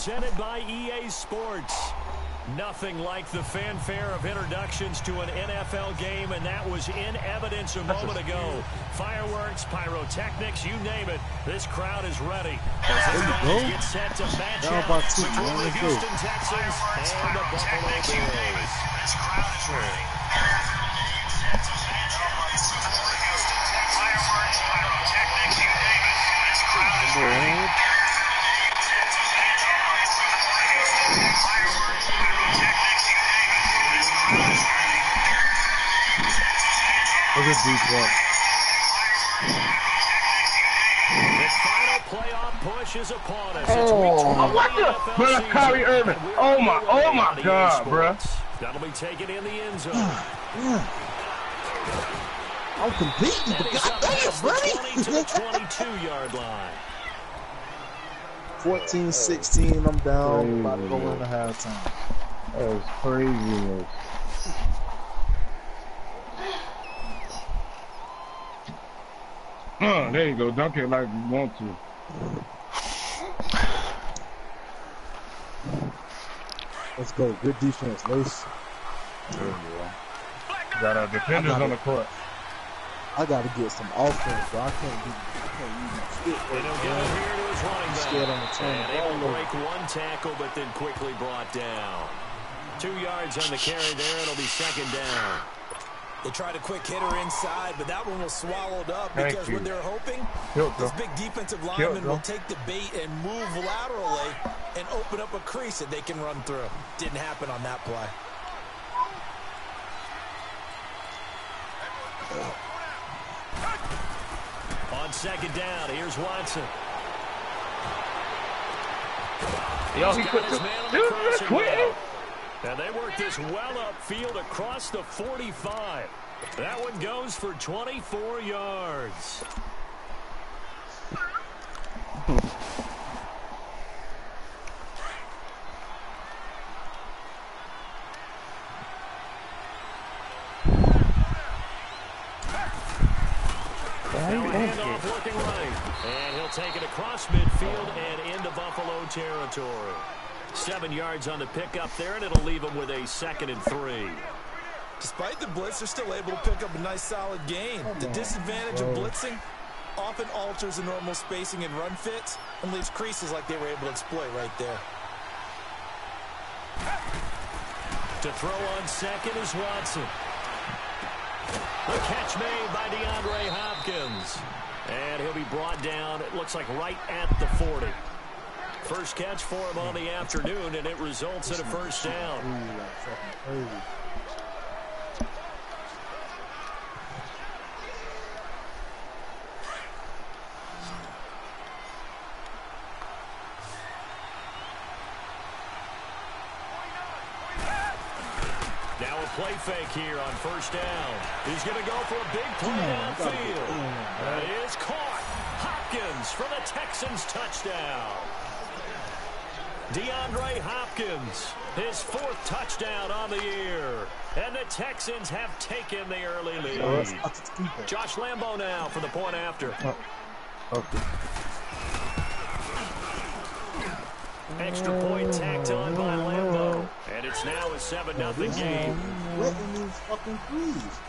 presented by EA Sports. Nothing like the fanfare of introductions to an NFL game, and that was in evidence a moment ago. Fireworks, pyrotechnics, you name it. This crowd is ready. As this guys get set to match up between the Houston Texans and the Buffalo Bills. This crowd is ready. Fireworks, pyrotechnics, you name it. This crowd is ready. Look at deep one. The final playoff push is upon us. It's week 2 of the NFL Bro, season. Kyrie Irving. Oh my God, bro. That'll be taken in the end zone. I'm competing, but goddamn, buddy. 20 to the 22-yard line. 14-16, I'm down. About to go into halftime. That was crazy. There you go. Dunk it like you want to. Let's go. Good defense, Lace. There you go. Got our defenders on the court. I got to get some offense, bro. I can't use my stick. They don't get it here to his running back. Scared on the turn. And able to break one tackle, but then quickly brought down. 2 yards on the carry there. It'll be second down. They tried a quick hitter inside, but that one was swallowed up because what they're hoping, this big defensive lineman will take the bait and move laterally and open up a crease that they can run through. Didn't happen on that play. On second down, here's Watson. Yo, he put the and they work this well upfield across the 45. That one goes for 24 yards. Now a handoff looking right. And he'll take it across midfield and into Buffalo territory. 7 yards on the pickup there, and it'll leave them with a 2nd and 3. Despite the blitz, they're still able to pick up a nice solid gain. The disadvantage of blitzing often alters the normal spacing and run fits and leaves creases like they were able to exploit right there. To throw on second is Watson. The catch made by DeAndre Hopkins. And he'll be brought down, it looks like right at the 40. First catch for him on the afternoon, and it results in a first down. Now a play fake here on first down. He's going to go for a big play downfield. That is caught. Hopkins for the Texans touchdown. DeAndre Hopkins, his 4th touchdown on the year. And the Texans have taken the early lead. Josh Lambo now for the point after. Extra point tacked on by Lambo. And it's now a 7-0 game. Wetting these fucking threes.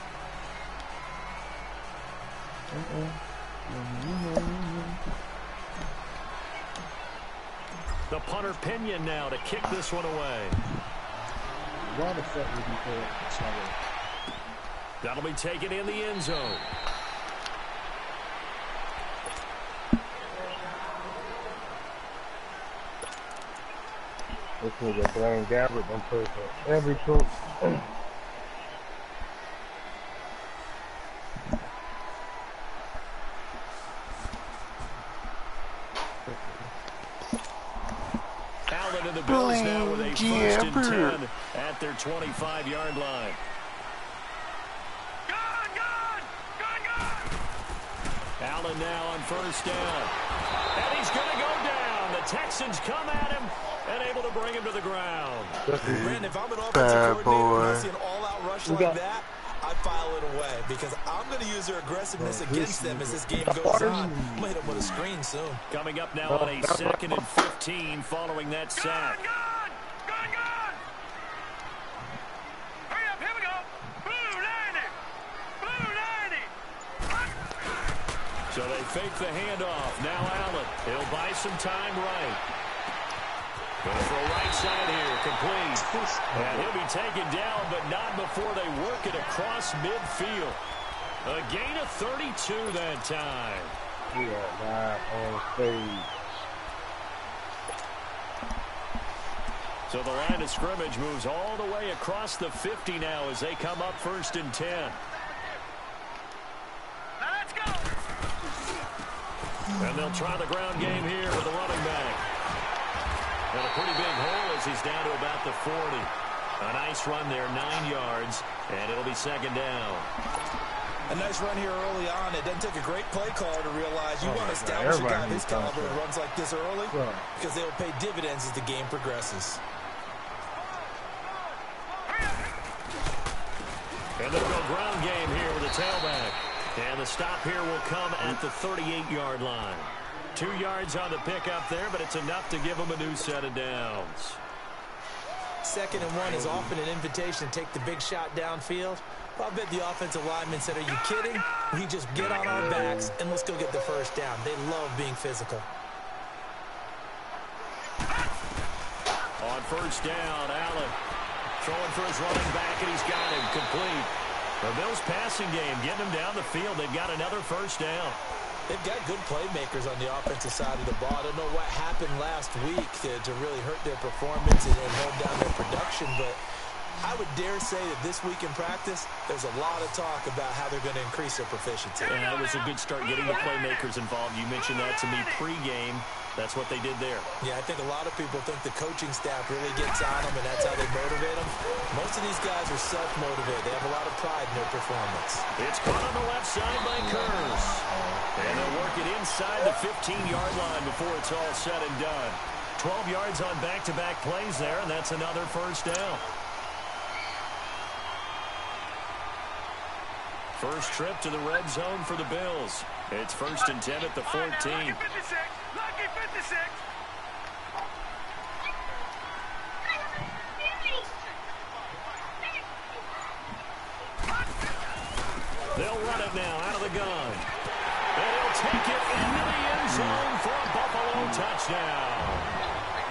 The punter Pinion now to kick this one away. That'll be taken in the end zone. This nigga Blaine Gabbert done played for every coach. Allen and the Bills now with a 1st and 10 at their 25-yard line. Allen now on first down. And he's going to go down. The Texans come at him and able to bring him to the ground. Brandon, if I'm an offensive coordinator and I see an all-out rush like that, I file it away because I'm going to use their aggressiveness against them as this game goes on. I'm going to hit them with a screen soon. Coming up now on a 2nd and 15 following that sack. Good. Hurry up, here we go. Blue 90. So they fake the handoff. Now Allen. He'll buy some time right. Going for a right side here, complete. And he'll be taken down, but not before they work it across midfield. A gain of 32 that time. Yeah, on stage. So the line of scrimmage moves all the way across the 50 now as they come up 1st and 10. Let's go. And they'll try the ground game here with the running back. And a pretty big hole as he's down to about the 40. A nice run there, 9 yards, and it'll be 2nd down. A nice run here early on. It doesn't take a great play caller to realize you want to establish a guy of his caliber who runs like this early because they will pay dividends as the game progresses. And they'll go ground game here with a tailback. And the stop here will come at the 38-yard line. 2 yards on the pickup there, but it's enough to give them a new set of downs. 2nd and 1 is often an invitation to take the big shot downfield. Well, I bet the offensive lineman said, are you kidding? We just get on our backs and let's go get the 1st down. They love being physical. On 1st down, Allen throwing for his running back, and he's got him complete. The Bills passing game, getting them down the field. They've got another 1st down. They've got good playmakers on the offensive side of the ball. I don't know what happened last week to really hurt their performance and hold down their production, but I would dare say that this week in practice, there's a lot of talk about how they're going to increase their proficiency. And that was a good start getting the playmakers involved. You mentioned that to me pregame. That's what they did there. Yeah, I think a lot of people think the coaching staff really gets on them, and that's how they motivate them. Most of these guys are self-motivated. They have a lot of pride in their performance. It's caught on the left side by Curtis. And they'll work it inside the 15-yard line before it's all said and done. 12 yards on back-to-back plays there, and that's another 1st down. First trip to the red zone for the Bills. It's 1st and 10 at the 14. Lucky 56. Lucky 56. They'll run it now out of the gun. And he'll take it into the end zone for a Buffalo touchdown.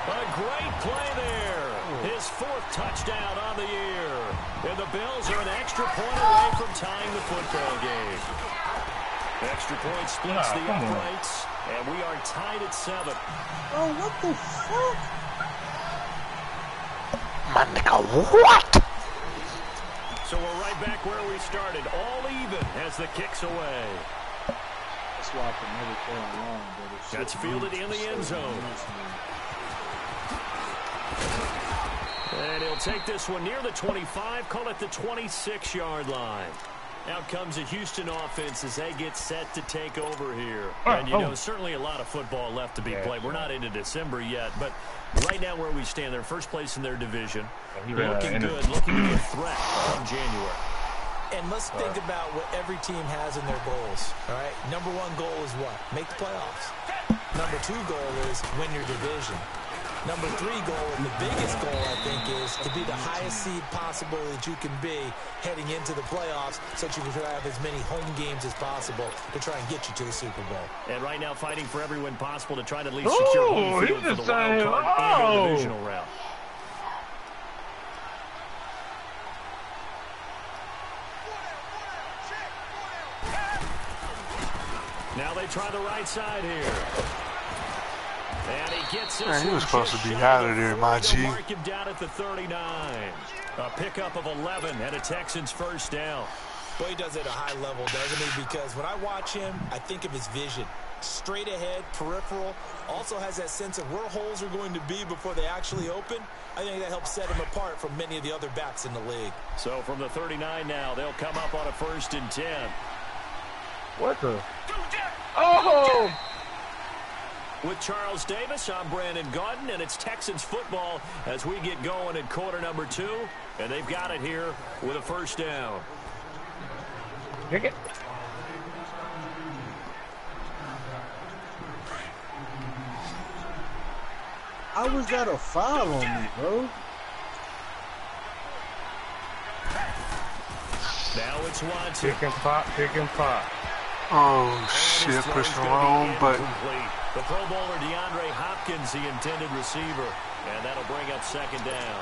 A great play there. His 4th touchdown on the year. And the Bills are an extra point away from tying the football game. Extra point splits the uprights, and we are tied at 7. Oh, what the fuck? My nigga, what? So we're right back where we started, all even as the kick's away. That's why I can never play alone, but That's fielded in the end zone. And he'll take this one near the 25, call it the 26-yard line. Out comes the Houston offense as they get set to take over here. And, you know, certainly a lot of football left to be played. We're not into December yet, but right now where we stand, they're first place in their division. Looking good, looking to be a threat come January. And let's think about what every team has in their goals, all right? Number 1 goal is what? Make the playoffs. Number 2 goal is win your division. Number 3 goal, and the biggest goal, I think, is to be the highest seed possible that you can be heading into the playoffs so that you can have as many home games as possible to try and get you to the Super Bowl. And right now fighting for every win possible to try to at least secure home field for the wild card and the divisional round. Now they try the right side here. And he gets this. Man, he was supposed to be out of there, my G. Mark him down at the 39. A pickup of 11 and a Texans 1st down. Well, he does it at a high level, doesn't he? Because when I watch him, I think of his vision. Straight ahead, peripheral. Also has that sense of where holes are going to be before they actually open. I think that helps set him apart from many of the other backs in the league. So from the 39 now, they'll come up on a 1st and 10. What the? Oh! With Charles Davis, I'm Brandon Gaudin, and it's Texans football as we get going in quarter number 2. And they've got it here with a 1st down. Pick it. How was that a foul on me, bro? Now it's Watson. Pick and pop, pick and pop. Oh, shit, pushing the wrong button. The Pro Bowler DeAndre Hopkins, the intended receiver. And that'll bring up second down.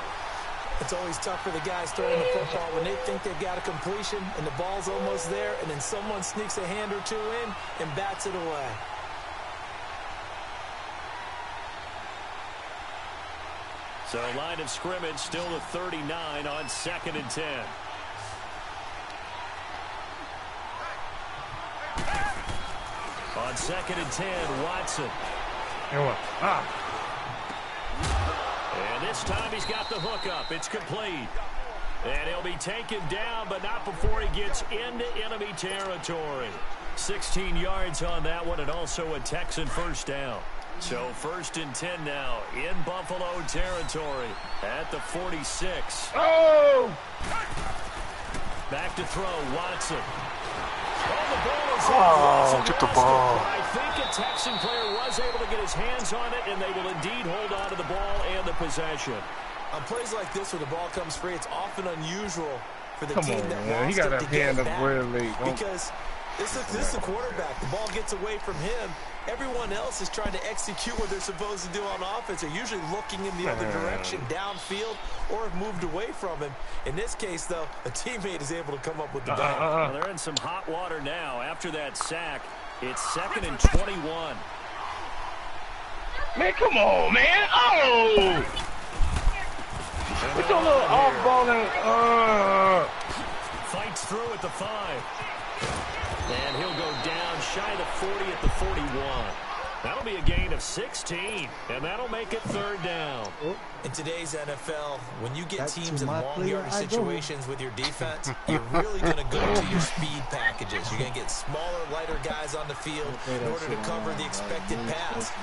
It's always tough for the guys throwing the football when they think they've got a completion and the ball's almost there, and then someone sneaks a hand or two in and bats it away. So line of scrimmage still at 39 on 2nd and 10. On 2nd and 10, Watson. And this time he's got the hook up. It's complete. And he'll be taken down, but not before he gets into enemy territory. 16 yards on that one, and also a Texan first down. So 1st and 10 now in Buffalo territory at the 46. Oh! Back to throw, Watson. Oh, get the ball. I think a Texan player was able to get his hands on it, and they will indeed hold on to the ball and the possession. On plays like this where the ball comes free, it's often unusual for the team that man. lost He got it a to get hand it up back. real late. Because this is the quarterback. The ball gets away from him. Everyone else is trying to execute what they're supposed to do on offense. They're usually looking in the other direction, downfield, or have moved away from him. In this case, though, a teammate is able to come up with the ball. Well, they're in some hot water now. After that sack, it's 2nd and 21. Man, come on, man. Oh! It's a little off-balling. Fights through at the 5. And he'll go down shy of the 40 at the 41. That'll be a gain of 16, and that'll make it 3rd down. In today's NFL, when you get teams in long yardage situations with your defense, you're really going to go to your speed packages. You're going to get smaller, lighter guys on the field in order to cover the expected pass.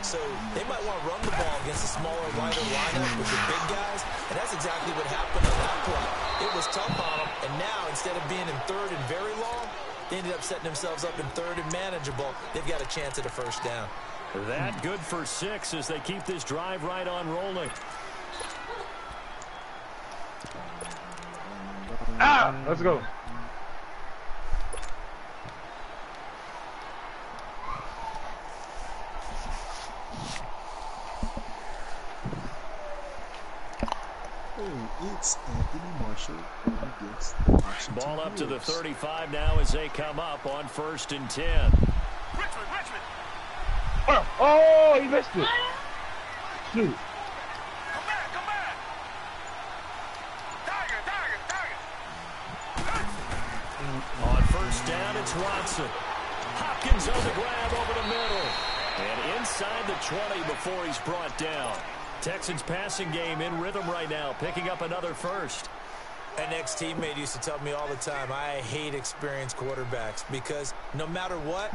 So they might want to run the ball against a smaller, lighter lineup with the big guys, and that's exactly what happened on that play. It was tough on them, and now instead of being in 3rd and very long, they ended up setting themselves up in 3rd and manageable. They've got a chance at a first down. That good for 6 as they keep this drive right on rolling. Let's go. It's Anthony Marshall against the Washington Ball up to the Wolves. 35 now as they come up on 1st and 10. Richmond. Oh, he missed it. Shoot. Come back. Tiger. On 1st down, it's Watson. Hopkins on the grab over the middle. And inside the 20 before he's brought down. Texans passing game in rhythm right now, picking up another first. An ex-teammate used to tell me all the time, I hate experienced quarterbacks because no matter what,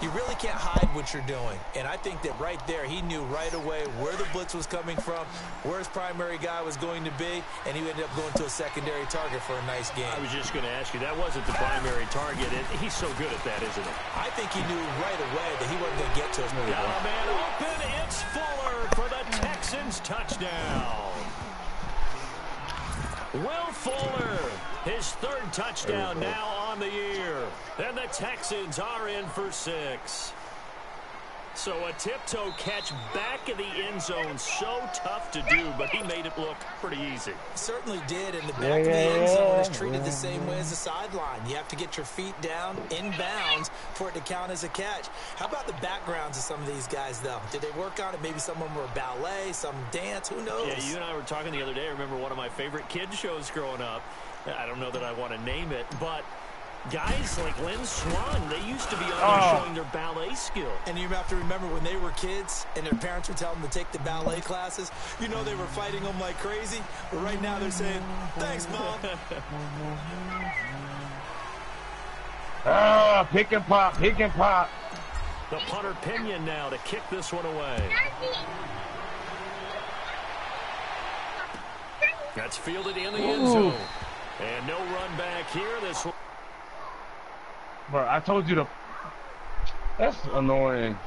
you really can't hide what you're doing. And I think that right there, he knew right away where the blitz was coming from, where his primary guy was going to be, and he ended up going to a secondary target for a nice game. I was just going to ask you, that wasn't the primary target. He's so good at that, isn't he? I think he knew right away that he wasn't going to get to us. Got a man open. It's Fuller for the Texans touchdown. Will Fuller, his 3rd touchdown now on the year. And the Texans are in for 6. So a tiptoe catch back in the end zone, so tough to do, but he made it look pretty easy. Certainly did, and the back of the end zone is treated the same way as the sideline. You have to get your feet down in bounds for it to count as a catch. How about the backgrounds of some of these guys, though? Did they work on it? Maybe some of them were ballet, some dance, who knows? Yeah, you and I were talking the other day. I remember one of my favorite kids shows growing up. I don't know that I want to name it, but guys like Lynn Swan, they used to be on there showing their ballet skill. And you have to remember when they were kids and their parents would tell them to take the ballet classes, you know they were fighting them like crazy. But right now they're saying, thanks, Mom. Pick and pop. The punter Pinion now to kick this one away. That's fielded in the end zone. And no run back here. This one. Bro, I told you to. That's annoying.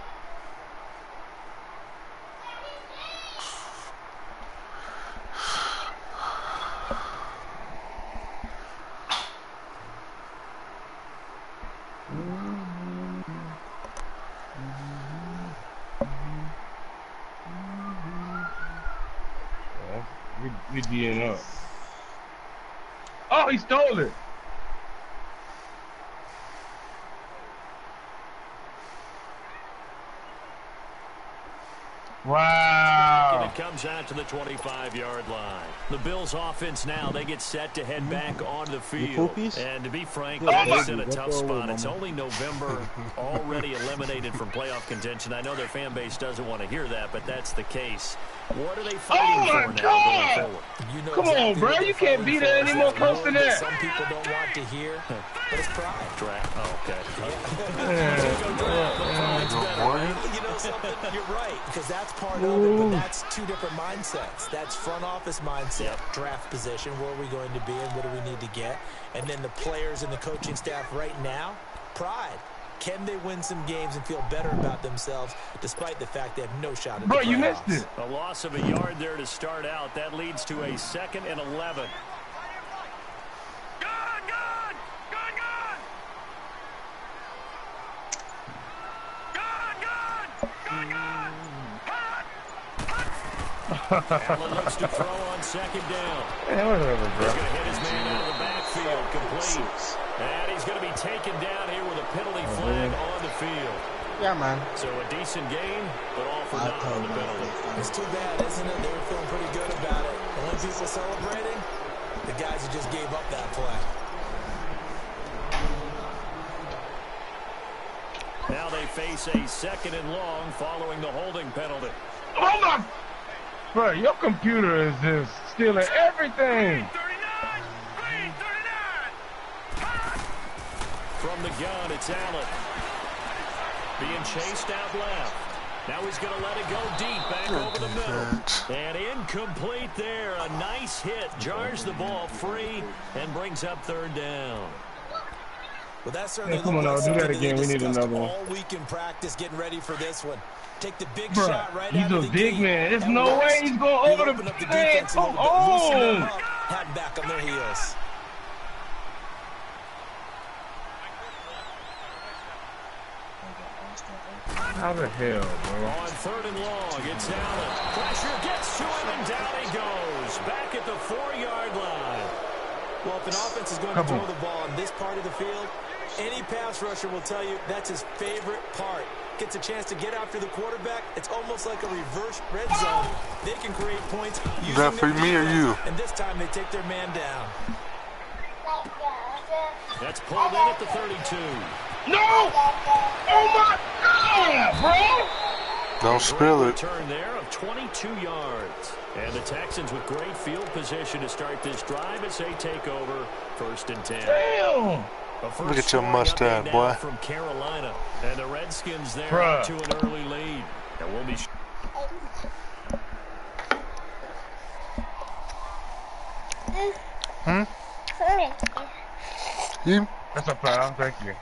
We D'ing up. Oh, he stole it. Wow. And it comes out to the 25-yard line. The Bills' offense now, they get set to head back on the field. And to be frank, they're in a tough spot. It's only November, already eliminated from playoff contention. I know their fan base doesn't want to hear that, but that's the case. What are they fighting for now going forward? You know Come on, bro. You can't be there any more close than that. Some people don't want to hear, but it's pride. Oh, okay. You know something? You're right, because that's part of it, but that's two different mindsets. That's front office mindset, draft position, where are we going to be and what do we need to get? And then the players and the coaching staff right now, pride. Can they win some games and feel better about themselves despite the fact they have no shot at the playoffs? Bro, you missed it. A loss of a yard there to start out. That leads to a 2nd and 11. Allen looks to throw on 2nd down. Whatever, bro. He's going to hit his man out of the backfield, complete. And he's going to be taken down here with a penalty flag on the field. Yeah, man. So a decent game, but all for naught on the penalty. It's too bad, isn't it? They were feeling pretty good about it. The only people celebrating, the guys who just gave up that play. Now they face a 2nd and long following the holding penalty. Oh, my. Bro, your computer is just stealing everything. From the gun, it's Allen. Being chased out left. Now he's going to let it go deep, back over the middle. And incomplete there. A nice hit. Jars the ball free and brings up 3rd down. Well, that's certainly come on, now, do that again. We need another one. All week in practice, getting ready for this one. Take the big Bruh, shot right he's out of the a big gate. man. There's no way he's going over the play. Come on. Hat back on their heels. How the hell, bro? On 3rd and long, it's Allen. Pressure gets to him, and down he goes. Back at the 4-yard line. Well, if an offense is going to throw the ball in this part of the field, any pass rusher will tell you that's his favorite part. Gets a chance to get after the quarterback. It's almost like a reverse red zone. They can create points using that for me or you? And this time they take their man down. That's pulled in at the 32. No! Oh my God, bro! Don't spill it. Return there of 22 yards. And the Texans with great field position to start this drive as they take over 1st and 10. Damn! Look at your mustache, boy. From Carolina, and the Redskins there to an early lead. And we'll be. That's a foul. Thank you.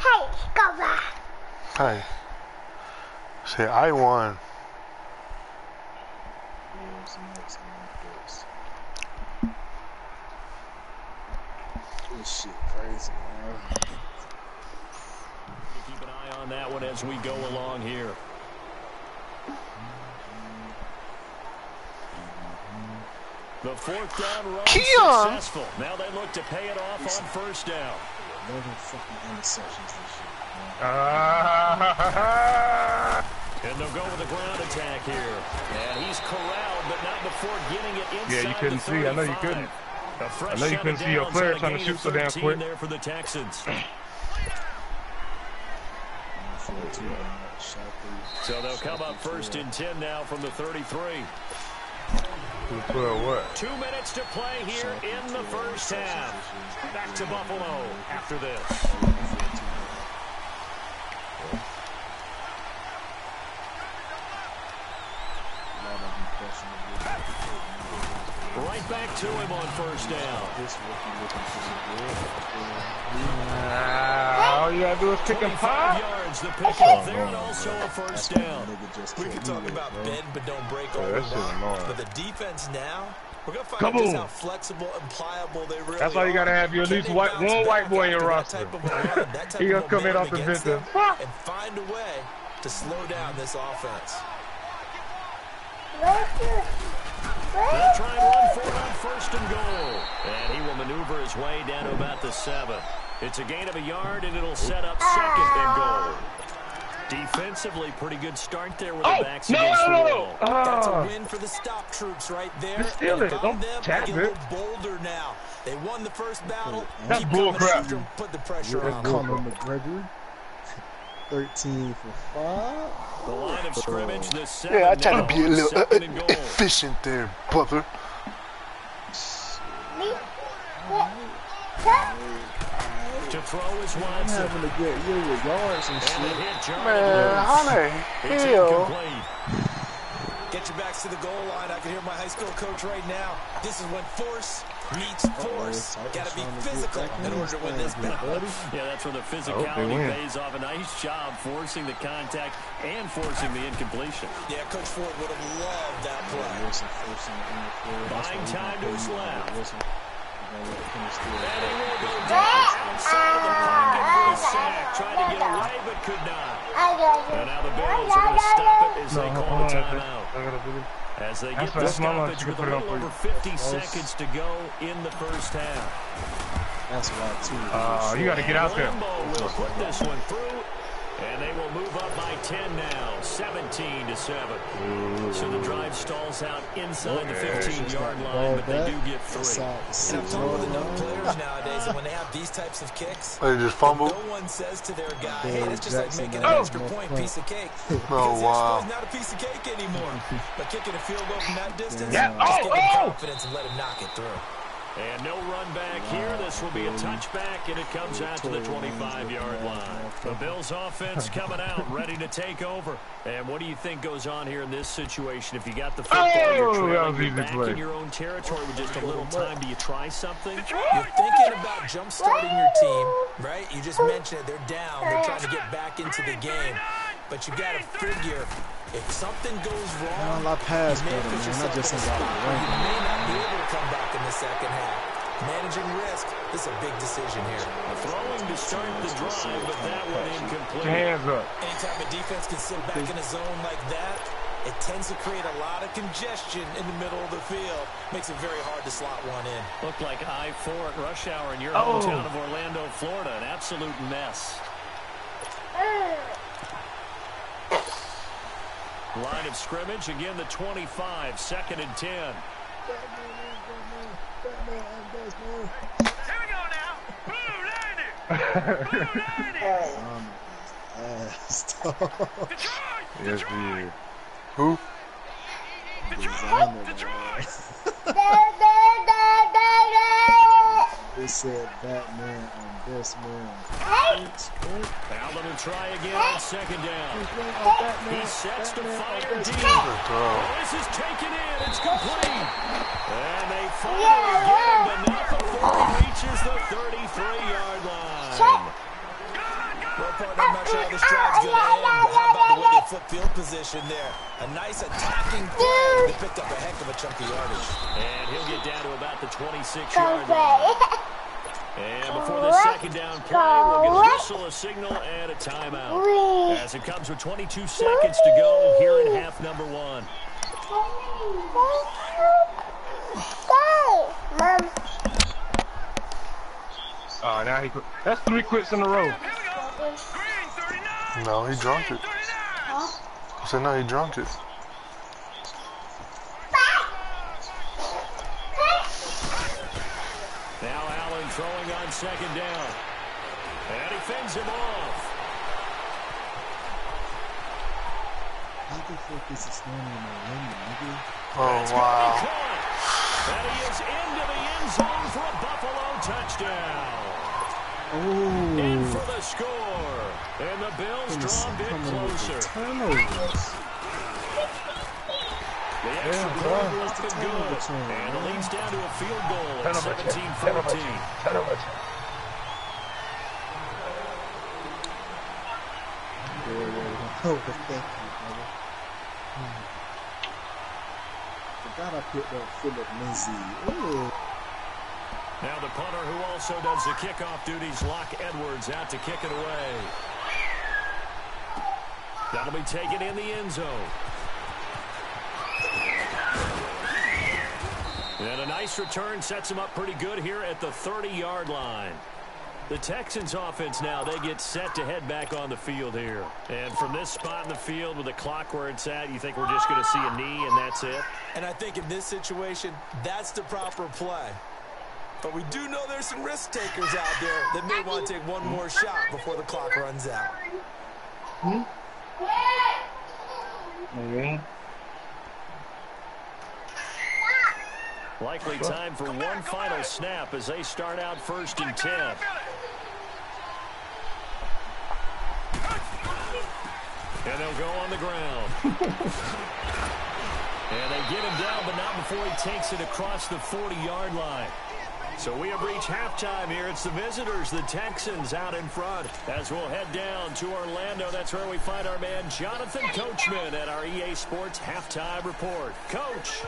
Hey, go back. Hey. Say, I won. This shit crazy, man. Keep an eye on that one as we go along here. The 4th down run successful. Now they look to pay it off on 1st down. 11 fucking interceptions this year. And they'll go with a ground attack here. And he's corralled, but not before getting it inside. Yeah, you couldn't see. I know you couldn't. I know you couldn't see your player trying to shoot so damn quick. There for the Texans. So they'll come up 1st and 10 now from the 33. What? 2 minutes to play here in the 1st half. Back to Buffalo after this. Right back to him on first down. All you gotta do is pick and 25 pop. yards, the pick up there, and also a first down. We can talk about bend but don't break all we want, but the defense now, we're going to find out just how flexible and pliable they really are. That's why you gotta have you at least one white boy in your roster. He gonna come in off the bench and find a way to slow down this offense. They'll try and run for it on first and goal. And he will maneuver his way down to about the 7. It's a gain of a yard, and it'll set up second and goal. Defensively, pretty good start there with the backs against the wall. That's a win for the stop troops right there. Just steal it. Don't tap get a it. little bolder now. They won the first battle. That's Keep bull coming crap. after 'em, put the pressure on. Conor McGregor, 13 for 5. The line of scrimmage, the 7. Yeah, I try to be a little second and goal. efficient there, brother. To throw is I'm Watson. having a good year with yards and And shit. the hit, Jarman Man, Lewis. how the It's hell? incomplete. Get your backs to the goal line. I can hear my high school coach right now. This is when force meets force. Got to be physical in order to win this battle. Yeah, that's where the physicality pays off. A nice job forcing the contact and forcing the incompletion. Yeah, Coach Ford would have loved that play. Buying time to his left. And And he will go down outside of the pocket for a sack. Tried to get away, but could not. And now the Bills are going to stop it as they call the timeout. As they get the stoppage with a little over 50 seconds to go in the first half. that's why, too. You gotta get out there. Lambeau will put this one through, and they will move up by 10 now, 17-7. So the drive stalls out inside the 15-yard line, but they do get 3. And I'm talking with enough players nowadays, and when they have these types of kicks, They just fumble. no one says to their guy, hey, that's just like making an Oh. extra point piece of cake. Oh, Because the wow. extra is not a piece of cake anymore. But kicking a field goal from that distance, Yeah. just give him Oh. confidence and let him knock it through. And no run back here. This will be a touchback, and it comes out to the 25-yard line. The Bills offense coming out, ready to take over. And what do you think goes on here in this situation? If you got the football, you're that was trailing, easy you're back play. in your own territory with just a little time. Do you try something? You're thinking about jump-starting your team, right? You just mentioned it. They're down. They're trying to get back into the game. But you got to figure, if something goes wrong, I pass you may better, put man. yourself I just in a ain't got spot the where you rank. may not be able to come back in the second half. Managing risk, this is a big decision here. Throwing to start the drive, but that one incomplete. Hands up. Anytime a defense can sit back in a zone like that, it tends to create a lot of congestion in the middle of the field. Makes it very hard to slot one in. Looked like I-4 at rush hour in your hometown of Orlando, Florida. An absolute mess. Line of scrimmage, again the 25, 2nd and 10. Here we go now. Blue landed. Blue landed. Detroit. Yes, dude. Who? Detroit. They said Batman on this man. Allen will try again on 2nd down. He sets to fire deep. Oh, this is taken in. It's complete. And they finally get him, but not before he reaches the 33-yard line. Well, partner, I'm not sure how this drive's going to end, but how about the way they flip field position there? A nice attacking play. They picked up a heck of a chunk of yardage. And he'll get down to about the 26-yard line. And before the 2nd down play, we'll get a whistle, a signal, and a timeout. As it comes with 22 seconds to go here in half number 1. Mom. Now he quit. That's 3 quits in a row. Here we go. Green 39. No, he drunk it. 39. I said, no, he drunk it. Now Allen throwing on 2nd down. And he fends him off. How the fuck is this man in my window, nigga? Oh, It's wow. gonna be caught. And he is into the end zone for a Buffalo touchdown. In Oh, for the score. And the Bills draw a bit closer. turnovers. The extra point was good. And the lead's down to a field goal at 17-14. Oh, thank you, brother. Forgot I picked up Philip Lindsay. Ooh. Now the punter, who also does the kickoff duties, Locke Edwards, out to kick it away. That'll be taken in the end zone. And a nice return sets him up pretty good here at the 30-yard line. The Texans offense now, they get set to head back on the field here. And from this spot in the field with the clock where it's at, you think we're just going to see a knee and that's it? And I think in this situation, that's the proper play. But we do know there's some risk takers out there that may want to take one more shot before the clock runs out. Likely time for one final snap as they start out 1st and 10. And they'll go on the ground. And they get him down, but not before he takes it across the 40-yard line. So we have reached halftime here. It's the visitors, the Texans, out in front. As we'll head down to Orlando, that's where we find our man Jonathan Coachman at our EA Sports Halftime Report. Coach.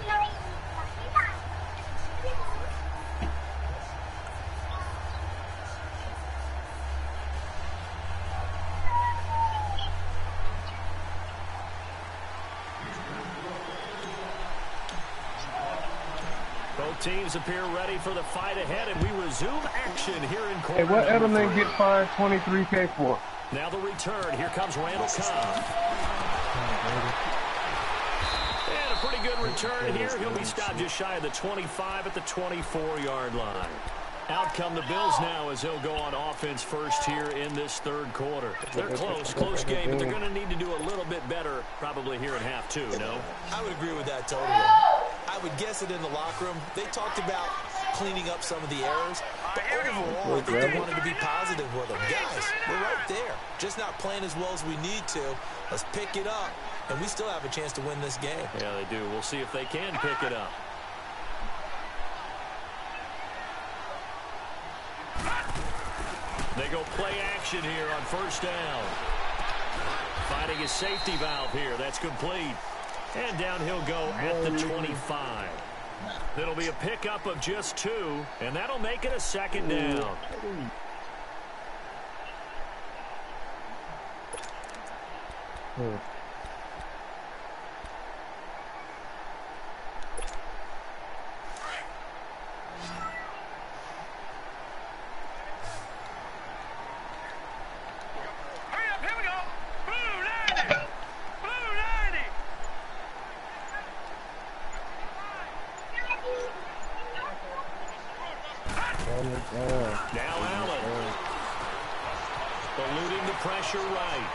Both teams appear ready for the fight ahead, and we resume action here in court. Hey, what Edelman get fined $23K for? Now the return. Here comes Randall Cobb. And a pretty good return here. He'll be stopped just shy of the 25 at the 24-yard line. Out come the Bills now as they'll go on offense first here in this third quarter. They're close game, but they're going to need to do a little bit better probably here in half two, no? I would agree with that totally. I would guess it in the locker room. They talked about cleaning up some of the errors, but overall, I think they wanted to be positive with them. Guys, we're right there. Just not playing as well as we need to. Let's pick it up, and we still have a chance to win this game. Yeah, they do. We'll see if they can pick it up. They go play action here on 1st down. Finding a safety valve here. That's complete. And down he'll go at the 25. It'll be a pickup of just 2, and that'll make it a 2nd down. Now Allen. Eluding the pressure right.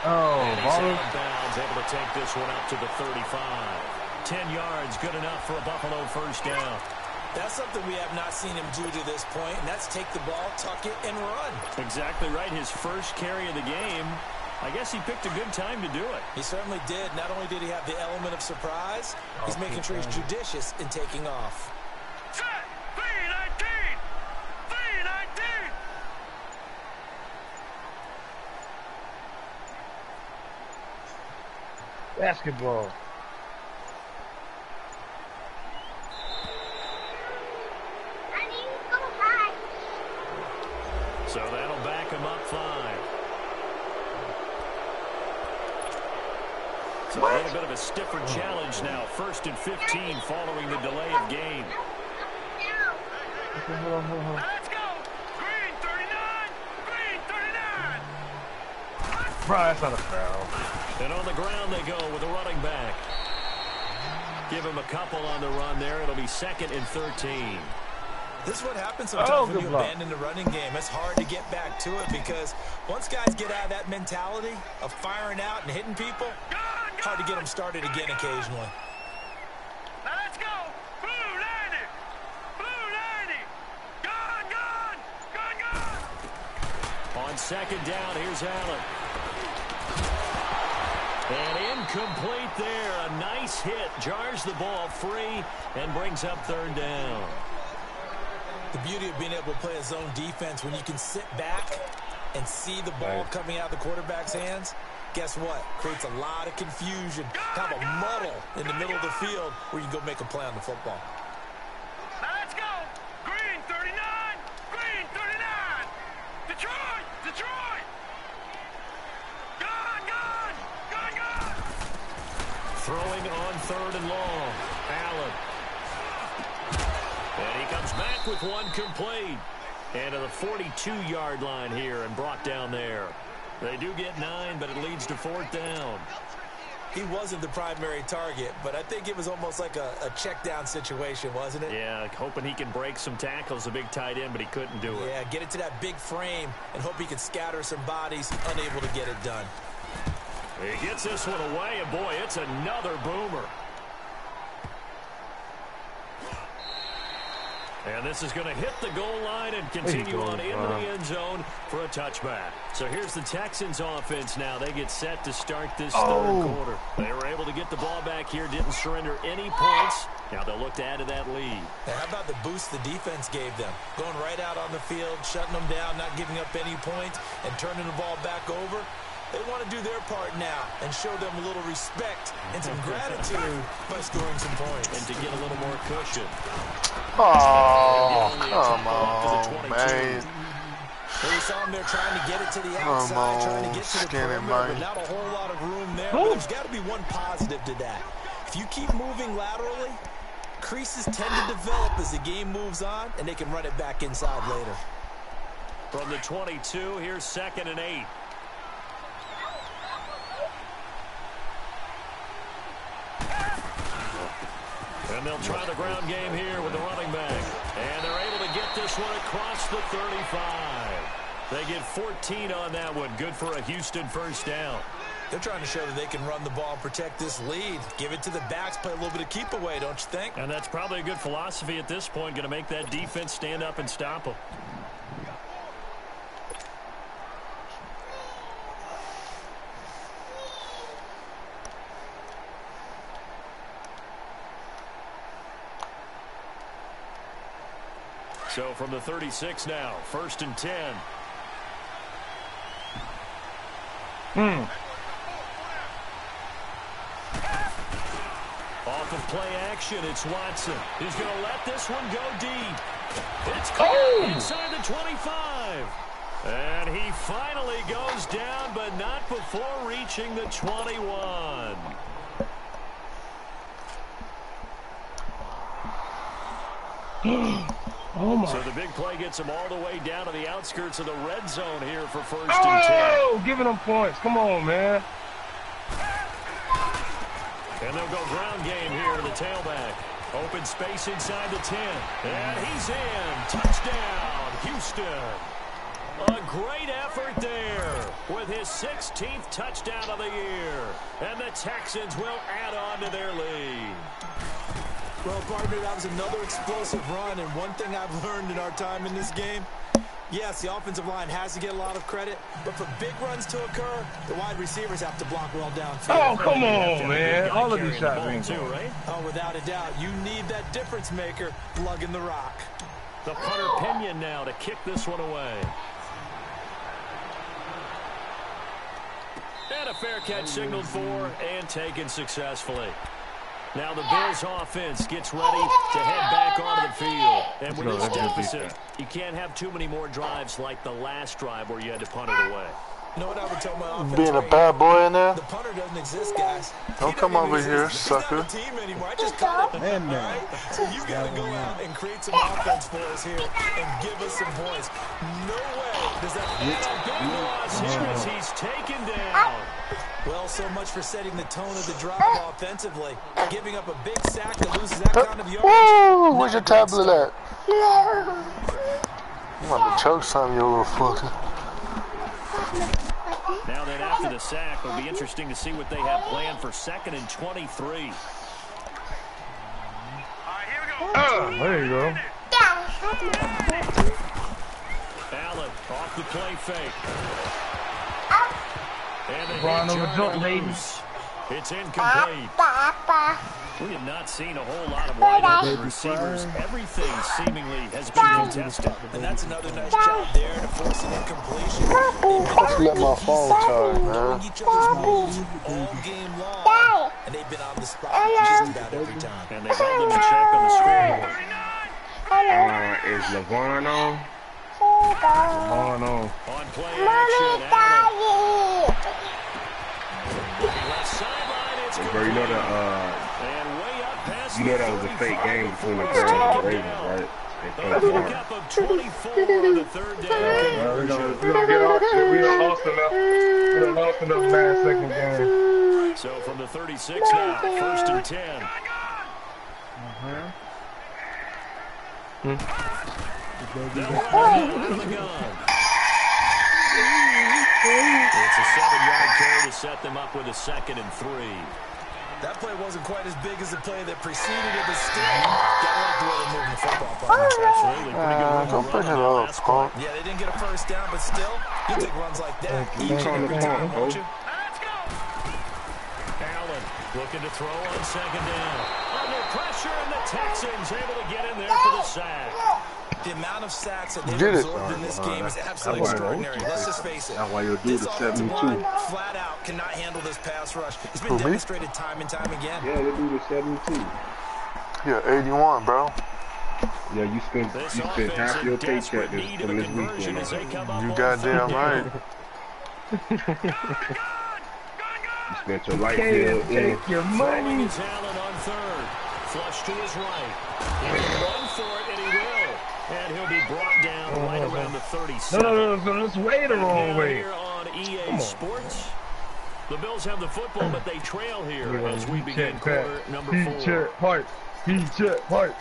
And he's out of bounds, able to take this one up to the 35. 10 yards, good enough for a Buffalo 1st down. That's something we have not seen him do to this point, and that's take the ball, tuck it, and run. Exactly right. His first carry of the game. I guess he picked a good time to do it. He certainly did. Not only did he have the element of surprise, he's making sure he's judicious in taking off. Basketball. So that'll back him up 5. So a little bit of a stiffer challenge now. 1st and 15 following the delay of game. Let's go. Green 39. Green 39. Bro, that's not a foul. And on the ground they go with a running back. Give him a couple on the run there. It'll be 2nd and 13. This is what happens sometimes when you abandon the running game. It's hard to get back to it because once guys get out of that mentality of firing out and hitting people, hard to get them started again occasionally. Now let's go. Blue 90. Blue 90. Gone. On 2nd down, here's Allen. And incomplete there. A nice hit. Jars the ball free and brings up third down. The beauty of being able to play a zone defense when you can sit back and see the ball coming out of the quarterback's hands, guess what? Creates a lot of confusion, kind of a muddle in the middle of the field where you can go make a play on the football. Let's go. Green 39. Green 39. Detroit. Detroit. Gone. Throwing on third and long. Allen. And he comes back with one complete. And to the 42-yard line here and brought down there. They do get 9, but it leads to fourth down. He wasn't the primary target, but I think it was almost like a check down situation, wasn't it? Yeah, hoping he can break some tackles, a big tight end, but he couldn't do it. Yeah, get it to that big frame and hope he can scatter some bodies, unable to get it done. He gets this one away, and boy, it's another boomer. And this is going to hit the goal line and continue on into the end zone for a touchback. So here's the Texans offense now. They get set to start this third quarter. They were able to get the ball back here, didn't surrender any points. Now they'll look to add to that lead. Now, how about the boost the defense gave them? Going right out on the field, shutting them down, not giving up any points, and turning the ball back over. They want to do their part now and show them a little respect and some gratitude by scoring some points. And to get a little more cushion. Oh, come on, man. Well, we saw him there trying to get it to the outside, trying to get to the perimeter, but not a whole lot of room there. But there's got to be one positive to that. If you keep moving laterally, creases tend to develop as the game moves on, and they can run it back inside later. From the 22, here's 2nd and 8. And they'll try the ground game here with the running back. And they're able to get this one across the 35. They get 14 on that one. Good for a Houston first down. They're trying to show that they can run the ball and protect this lead. Give it to the backs, play a little bit of keep away, don't you think? And that's probably a good philosophy at this point. Going to make that defense stand up and stop them. So from the 36 now, 1st and 10. Off of play action, it's Watson. He's going to let this one go deep. It's caught inside the 25. And he finally goes down, but not before reaching the 21. Oh my. So the big play gets him all the way down to the outskirts of the red zone here for 1st and 10. Oh, giving them points. Come on, man. And they'll go ground game here to the tailback. Open space inside the 10. And he's in. Touchdown, Houston. A great effort there with his 16th touchdown of the year. And the Texans will add on to their lead. Well, partner, that was another explosive run, and one thing I've learned in our time in this game, yes, the offensive line has to get a lot of credit, but for big runs to occur, the wide receivers have to block well downfield. Oh, come on, man. All of these shots ain't too, right? Oh, without a doubt. You need that difference maker lugging the rock. The punter Pinion now to kick this one away. And a fair catch signaled for and taken successfully. Now the Bills offense gets ready to head back onto the field. And with this deficit, you can't have too many more drives like the last drive where you had to punt it away. You know what I would tell my offense? Being a bad boy in there? The punter doesn't exist, guys. Don't come over here, sucker. He's not a team anymore. I just cut it. Man. Right? So you got to go out and create some offense for us here and give us some points. No way does that big loss here as he's taken down. Well, so much for setting the tone of the drive offensively. Giving up a big sack that loses that kind of yardage. Woo! Where's your tablet at? I'm about to choke some, you little fucker. Now then, after the sack, it'll be interesting to see what they have planned for 2nd and 23. All right, here we go. There you go. Allen off the play fake. And they Brian over jump, lady. It's incomplete. We have not seen a whole lot of wide open receivers. Everything seemingly has been contested. And that's another nice job there to force an incompletion. Just let my phone charge, man. Each other's moves all game long. And they've been on the spot just about every time. And they held them in check on the scoreboard. Is LeVon on? LeVon on. On play action, Allen. Left sideline, it's Bro, you know and way up past you know that was a fake game between the Browns and the Ravens, right? A pickup of 24 on the third down. We don't get off. We done lost enough. We done lost enough last second game. So from the 36 now, 1st and 10. They'll run it out of the gun. It's a 7-yard carry to set them up with a 2nd and 3. That play wasn't quite as big as the play that preceded it, but still, gotta like the way they're moving the football. Absolutely, pretty good. Don't pick it up, punk. Yeah, they didn't get a first down, but still, you take runs like that each and every time, won't you? Allen looking to throw on 2nd down. Under pressure, and the Texans able to get in there for the sack. The amount of sacks that they've absorbed in this game is absolutely extraordinary. Let's just face it. That's why you'll do This the offensive 72. line flat out cannot handle this pass rush. It's been demonstrated time and time again. Yeah, they do the 72. Yeah, 81, bro. Yeah, you spent half your paycheck from this weekend. You goddamn right. You spent your light bill in. Your money. Allen on 3rd. Flush to his right. He can run for it, and he will. And he'll be brought down right around the 37. No, let's wait the wrong way. Here on EA Sports. The Bills have the football, but they trail here as we begin quarter number 4. He check part.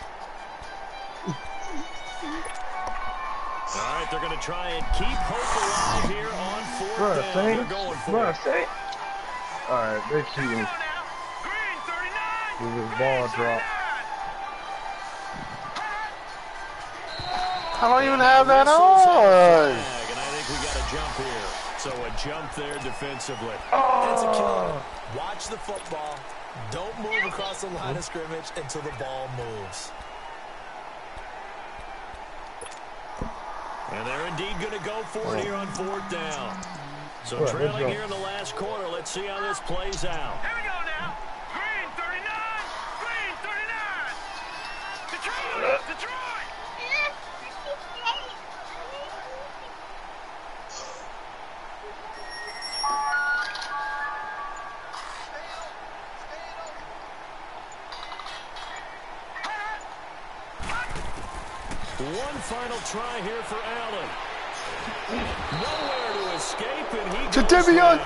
All right, they're going to try and keep hope alive here on 4th down. They're going for it. All right, they cheating. With his ball drop. I don't even have that on. And I think we got a jump here. So a jump there defensively. That's a killer. Watch the football. Don't move across the line of scrimmage until the ball moves. And they're indeed going to go for it here on 4th down. So trailing here in the last quarter. Let's see how this plays out. Here we go now. Green 39. Green 39. Detroit. One final try here for Allen. Nowhere to escape, and he goes Jadeveon.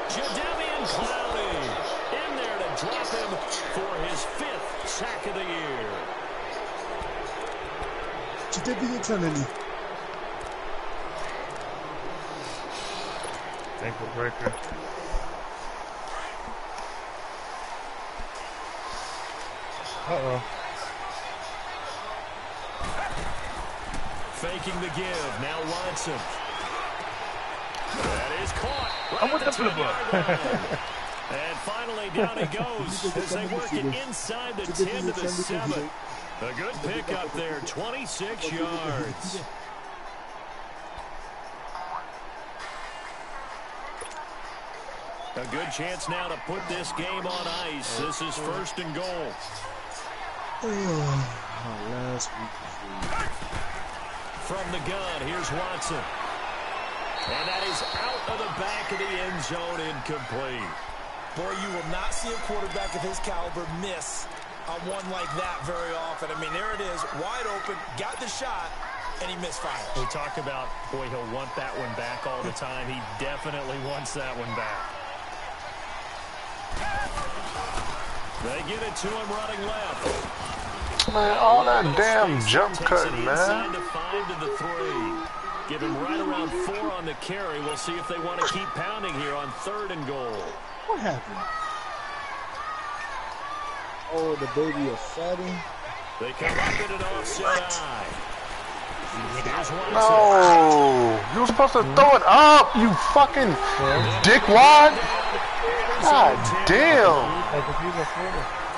Jadeveon Clowney in there to drop him for his 5th sack of the year. Jadeveon Clowney. Ankle breaker. Uh-oh. Faking the give. Now Watson. That is caught. I'm with the flipper. And finally down he goes as they work it inside the 10 to the 7. A good pickup there. 26 yards. A good chance now to put this game on ice. This is 1st and goal. Last week. From the gun, here's Watson. And that is out of the back of the end zone, incomplete. Boy, you will not see a quarterback of his caliber miss on one like that very often. I mean, there it is, wide open, got the shot, and he misfired. We talk about, boy, he'll want that one back all the time. He definitely wants that one back. They get it to him running left. Man, all that damn jump cut, man. To 5 to the 3. Give him right around 4 on the carry. We'll see if they want to keep pounding here on 3rd and goal. What happened? Oh, the baby is fatty. They come up in an offset eye. No, you were supposed to throw it up, you fucking dickwad. God damn.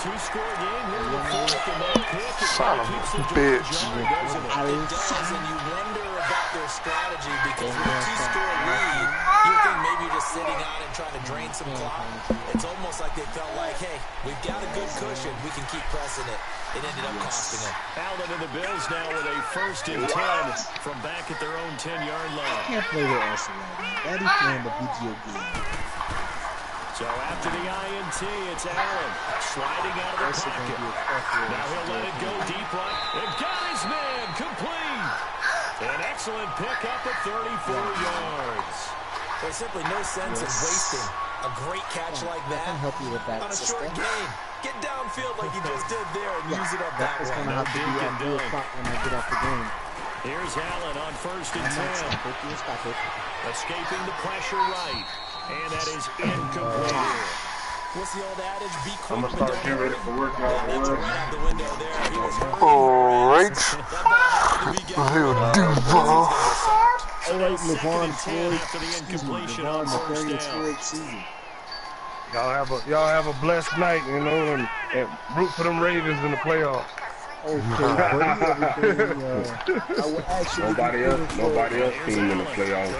Two-score game here in the fourth, and that pick Son of a bitch. It does, and you wonder about their strategy because with a two-score lead, you think maybe you're just sitting out and trying to drain some clock. It's almost like they felt like, hey, we've got a good cushion. We can keep pressing it. It ended up costing them. Allen and the Bills now with a 1st and 10 from back at their own 10-yard line. I can't play with us right now. Daddy's playing the video game. So after the INT, it's Allen sliding out of the pocket. Now he'll let it go deep right. And got his man complete. An excellent pickup at 34 yards. There's simply no sense in wasting a great catch like that help you with that on a short game. Get downfield like you just did there and use it up that way. That's going to have to be at 3 o'clock when I get off the game. Here's Allen on 1st and 10. Escaping the pressure right. And that is incomplete. What's the old adage? Be quick. I'm going to start getting ready for work now. That's right out the window there. He was Alright. Alright, LeVon Floyd. LeVon, the 30th Floyd season. Y'all have a blessed night, you know, and root for them Ravens in the playoffs. Okay, nobody else team in the playoffs.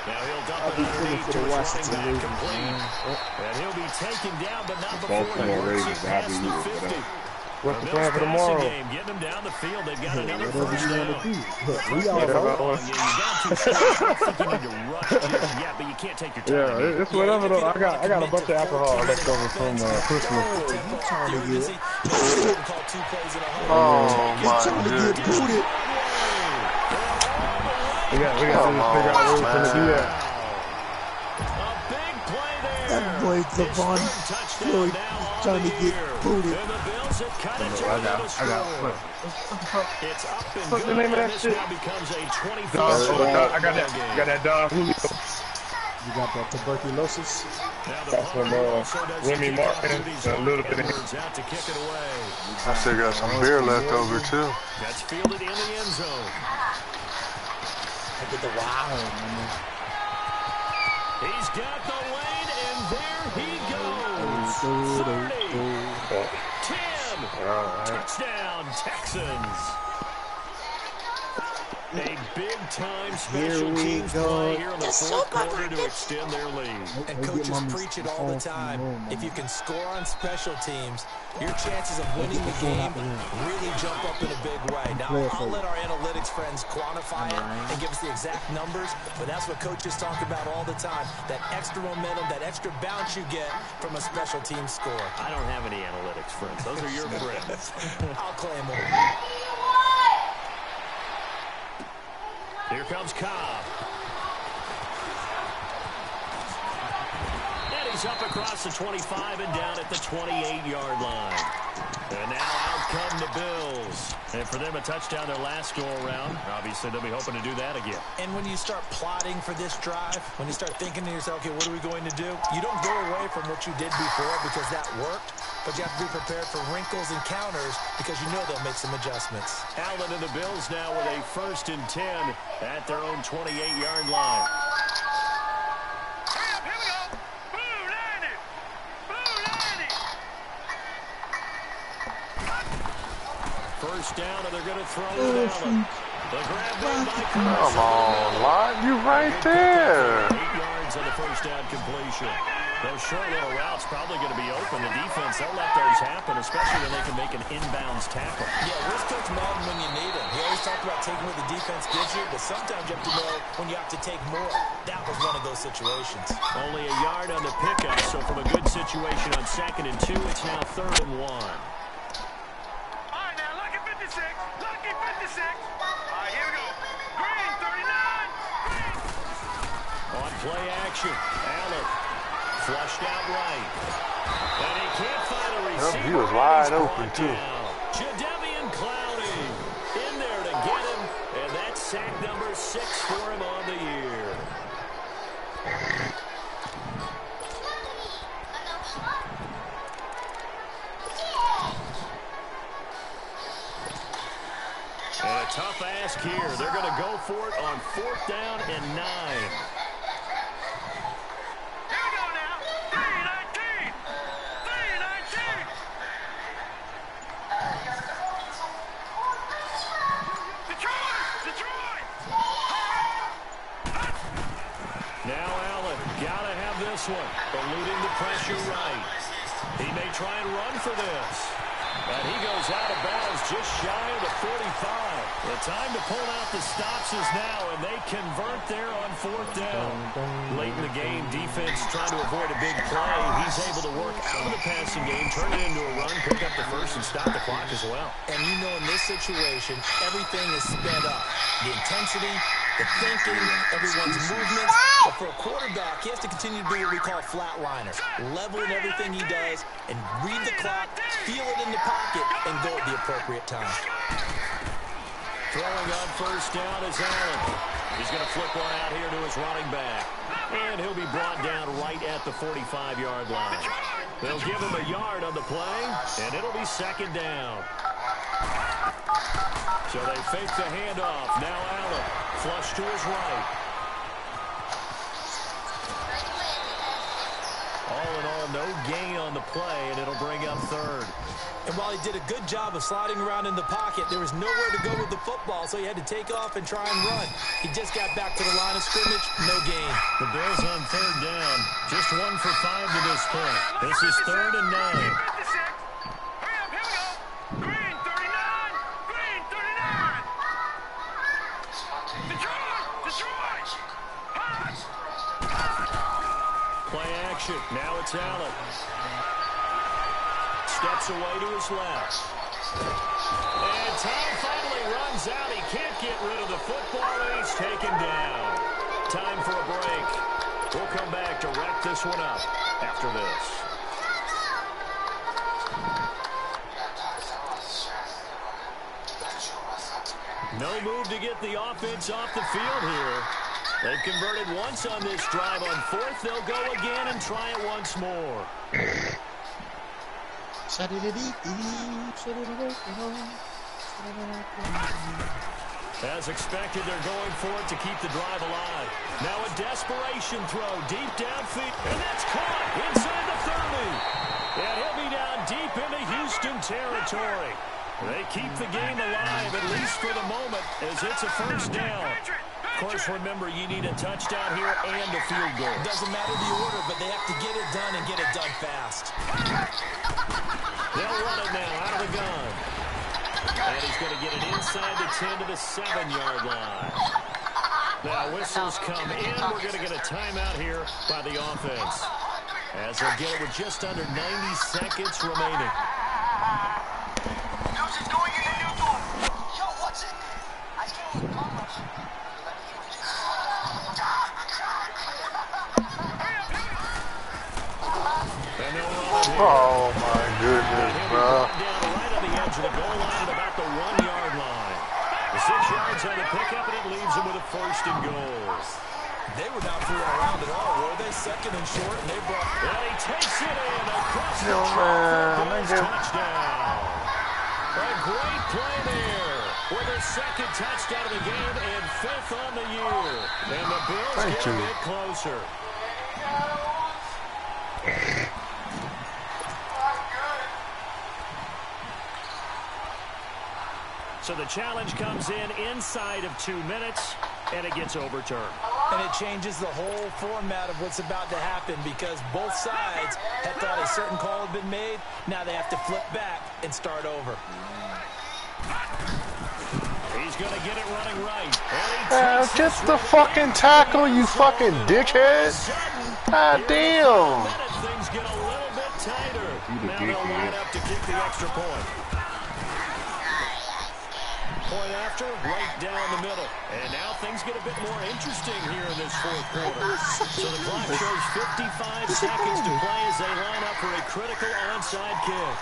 Now he'll dump it underneath to the Washington Ravens. And he'll be taken down, but not before he works it past the 50. What's the plan for tomorrow? Game, getting them down the field. They've got another first down. We all you got 2 scores. I think you need to rush. Yeah, but you can't take your time. Yeah, it's whatever though. I got a bunch of alcohol left over from Christmas. Oh my goodness. We got to figure out where we're going to do that. A big play there. That boy LeVon Floyd trying to get booted. I got it's up and What's the name of that shit? Now becomes a 24. I got that Don Julio. You got that tuberculosis? Got some Remy Martin, a little bit of out to kick it away. I still got some beer left over too. That's fielded in the end zone. Look at the wild, man. He's got the lane, and there he goes. 30, 10, touchdown, Texans. A big-time special teams play here in the fourth quarter to extend their lead. And coaches preach it all the time. If you can score on special teams, your chances of winning the game really jump up in a big way. Now, I'll let our analytics friends quantify it and give us the exact numbers, but that's what coaches talk about all the time, that extra momentum, that extra bounce you get from a special team score. I don't have any analytics friends. Those are your friends. I'll claim them. Here comes Cobb. And he's up across the 25 and down at the 28-yard line. And now out come the Bills. And for them, a touchdown their last go-around. Obviously, they'll be hoping to do that again. And when you start plotting for this drive, when you start thinking to yourself, okay, what are we going to do? You don't go away from what you did before because that worked. But you have to be prepared for wrinkles and counters because you know they'll make some adjustments. Allen and the Bills now with a 1st and 10 at their own 28-yard line. Here we go. Blue 90. Blue 90. First down, and they're going to throw it Allen. The grab made by Come on, Lon, you right there. 8 yards on the first down completion. Those short little routes probably going to be open. The defense, they'll let those happen, especially when they can make an inbounds tackle. Yeah, where's Coach Madden when you need him? He always talked about taking what the defense gives you, but sometimes you have to know when you have to take more. That was one of those situations. Only a yard on the pickup, so from a good situation on 2nd and 2, it's now 3rd and 1. All right, now, lucky 56. Lucky 56. All right, here we go. Green 39. On play action, Allen. Flushed out right. And he can't find a receiver. He was wide open, too. Jadeveon Clowney in there to get him. And that's sack number 6 for him on the year. And a tough ask here. They're going to go for it on 4th down and 9. one, eluding the pressure right. He may try and run for this. And he goes out of bounds just shy of the 45. The time to pull out the stops is now, and they convert there on 4th down. Late in the game, defense trying to avoid a big play. He's able to work out of the passing game, turn it into a run, pick up the first, and stop the clock as well. And you know in this situation, everything is sped up. The intensity, the thinking, everyone's movements. But for a quarterback, he has to continue to do what we call flatliners. Level in everything he does and read the clock, feel it in the pocket, and go at the appropriate time. Throwing on 1st down is Allen. He's going to flip one out here to his running back. And he'll be brought down right at the 45-yard line. They'll give him a yard on the play, and it'll be 2nd down. So they fake the handoff. Now Allen, flush to his right. All in all, no gain on the play, and it'll bring up 3rd. And while he did a good job of sliding around in the pocket, there was nowhere to go with the football, so he had to take off and try and run. He just got back to the line of scrimmage, no gain. The Bills on 3rd down, just 1 for 5 to this point. This is 3rd and 9. Green 39! Green 39! Detroit! Pass! Play action. Now it's Allen. Steps away to his left. And time finally runs out. He can't get rid of the football, and he's taken down. Time for a break. We'll come back to wrap this one up after this. No move to get the offense off the field here. They've converted once on this drive. On 4th, they'll go again and try it once more. As expected, they're going for it to keep the drive alive. Now a desperation throw deep downfield. And that's caught inside the 30. And he'll be down deep into Houston territory. They keep the game alive, at least for the moment, as it's a 1st down. Of course, remember, you need a touchdown here and a field goal. Doesn't matter the order, but they have to get it done and get it done fast. They'll run it now out of the gun. And he's going to get it inside the 10 to the 7-yard line. Now, whistles come in. We're going to get a timeout here by the offense, as they'll get it with just under 90 seconds remaining. Oh, my goodness, bro. Down right on the edge of the goal line at about the 1-yard line. The 6 yards on the pickup, and it leaves them with a 1st and goal. They were not fooling around at all, were they? 2nd and short, and they brought... Well, he takes it in across the touchdown. A great play there with their 2nd touchdown of the game and 5th on the year. And the Bills get a bit closer. So the challenge comes in inside of 2 minutes, and it gets overturned. And it changes the whole format of what's about to happen, because both sides had thought a certain call had been made. Now they have to flip back and start over. He's going to get it running right. Get the fucking tackle, you fucking dickhead. God damn. Things get a little bit tighter. Now they'll line up to kick the extra point. Point after, right down the middle. And now things get a bit more interesting here in this 4th quarter. So the clock shows 55 seconds to play as they line up for a critical onside kick.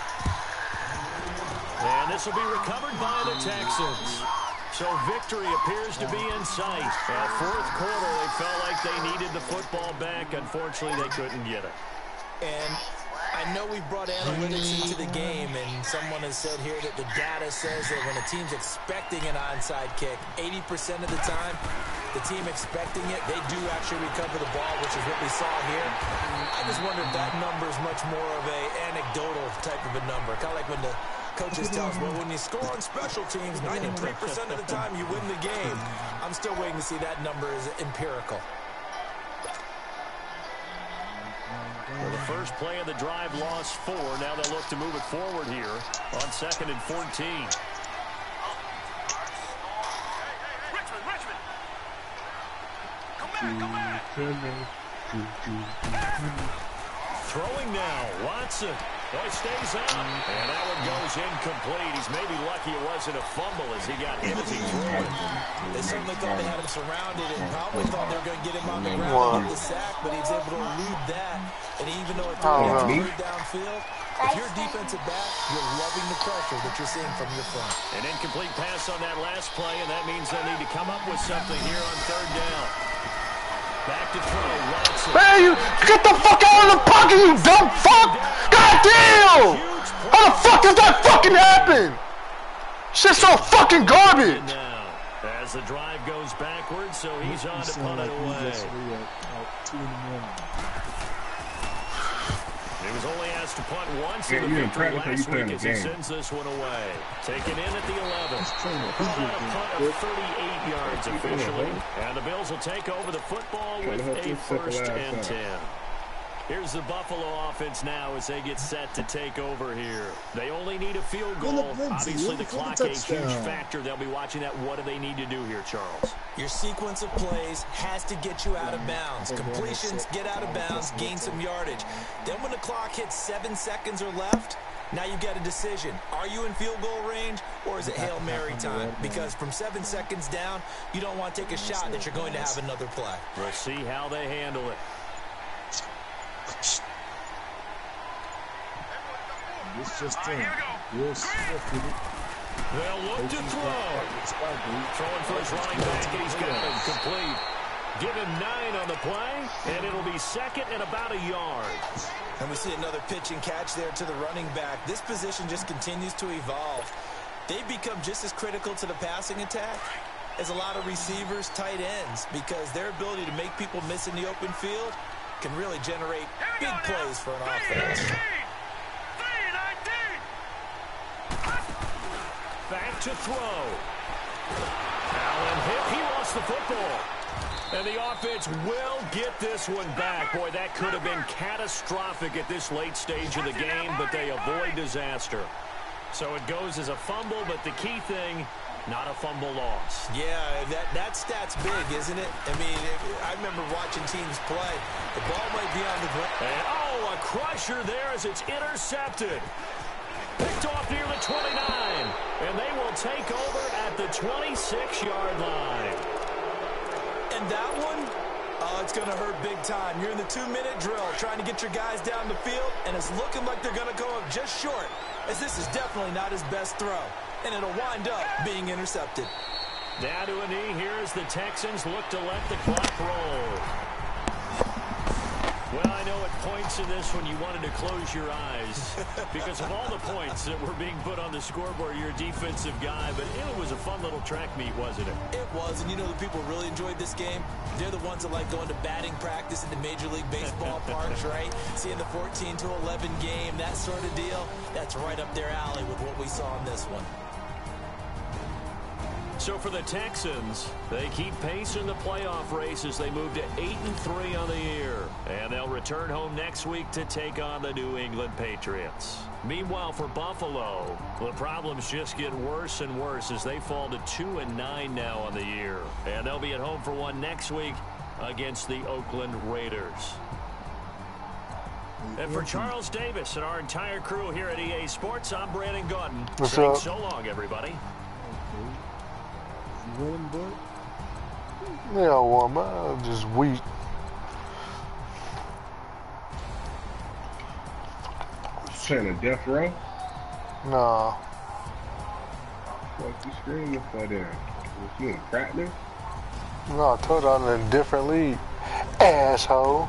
And this will be recovered by the Texans. So victory appears to be in sight. 4th quarter, they felt like they needed the football back. Unfortunately, they couldn't get it. And I know we've brought analytics into the game, and someone has said here that the data says that when a team's expecting an onside kick, 80% of the time, the team expecting it, they do actually recover the ball, which is what we saw here. I just wonder if that number is much more of a anecdotal type of a number, kind of like when the coaches tell us, well, when you score on special teams, 93% of the time you win the game. I'm still waiting to see that number is empirical. first play of the drive lost 4. Now they'll look to move it forward here on 2nd and 14. Throwing now, Watson. Oh, he stays out. And that one goes incomplete. He's maybe lucky it wasn't a fumble as he got hit as he threw it. They certainly thought they had him surrounded and probably thought they were going to get him on the ground with the sack, but he was able to elude that. And even though it threw it downfield, if you're a defensive back, you're loving the pressure that you're seeing from your front. An incomplete pass on that last play, and that means they'll need to come up with something here on 3rd down. Back to throw, Watson. Hey, you get the fuck out of the pocket, you dumb fuck! God damn! How the fuck does that fucking happen? Shit's so fucking garbage! Now, as the drive goes backwards, so he's on to punt it away. He was only asked to punt once in the victory last week as he sends this one away. Taken in at the 11. Punt of 38 yards officially. And the Bills will take over the football with a 1st and 10. Here's the Buffalo offense now as they get set to take over here. They only need a field goal. Obviously, the clock a huge factor. They'll be watching that. What do they need to do here, Charles? Your sequence of plays has to get you out of bounds. Completions, get out of bounds, gain some yardage. Then when the clock hits 7 seconds or left, now you get a decision. Are you in field goal range or is it Hail Mary time? Because from 7 seconds down, you don't want to take a shot that you're going to have another play. We'll see how they handle it. It's just They'll look to throw. Throwing for his running back, and he's got it complete. Give him 9 on the play, and it'll be 2nd and about a yard. And we see another pitch and catch there to the running back. This position just continues to evolve. They've become just as critical to the passing attack as a lot of receivers, tight ends, because their ability to make people miss in the open field can really generate big plays for an offense. Back to throw. Allen hit. He lost the football. And the offense will get this one back. Boy, that could have been catastrophic at this late stage of the game, but they avoid disaster. So it goes as a fumble, but the key thing, not a fumble loss. Yeah, that stat's big, isn't it? I mean, I remember watching teams play. The ball might be on the ground. And, oh, a crusher there as it's intercepted. Picked off near the 29. And they will take over at the 26-yard line. And that one, it's going to hurt big time. You're in the 2-minute drill trying to get your guys down the field, and it's looking like they're going to go up just short, as this is definitely not his best throw. And it'll wind up being intercepted. Down to a knee here as the Texans look to let the clock roll. Well, I know at points in this one you wanted to close your eyes because of all the points that were being put on the scoreboard. You're a defensive guy, but it was a fun little track meet, wasn't it? It was, and you know the people really enjoyed this game? They're the ones that like going to batting practice in the Major League Baseball parks, right? Seeing the 14-11 game, that sort of deal, that's right up their alley with what we saw in this one. So for the Texans, they keep pace in the playoff race as they move to 8-3 on the year. And they'll return home next week to take on the New England Patriots. Meanwhile, for Buffalo, the problems just get worse and worse as they fall to 2-9 now on the year. And they'll be at home for one next week against the Oakland Raiders. And for Charles Davis and our entire crew here at EA Sports, I'm Brandon Gordon. What's up? So long, everybody. Yeah, well, man, just weak. Trying to death row? Nah. What you screaming for there? Was you in practice? No, I told you I'm in a different league. Asshole.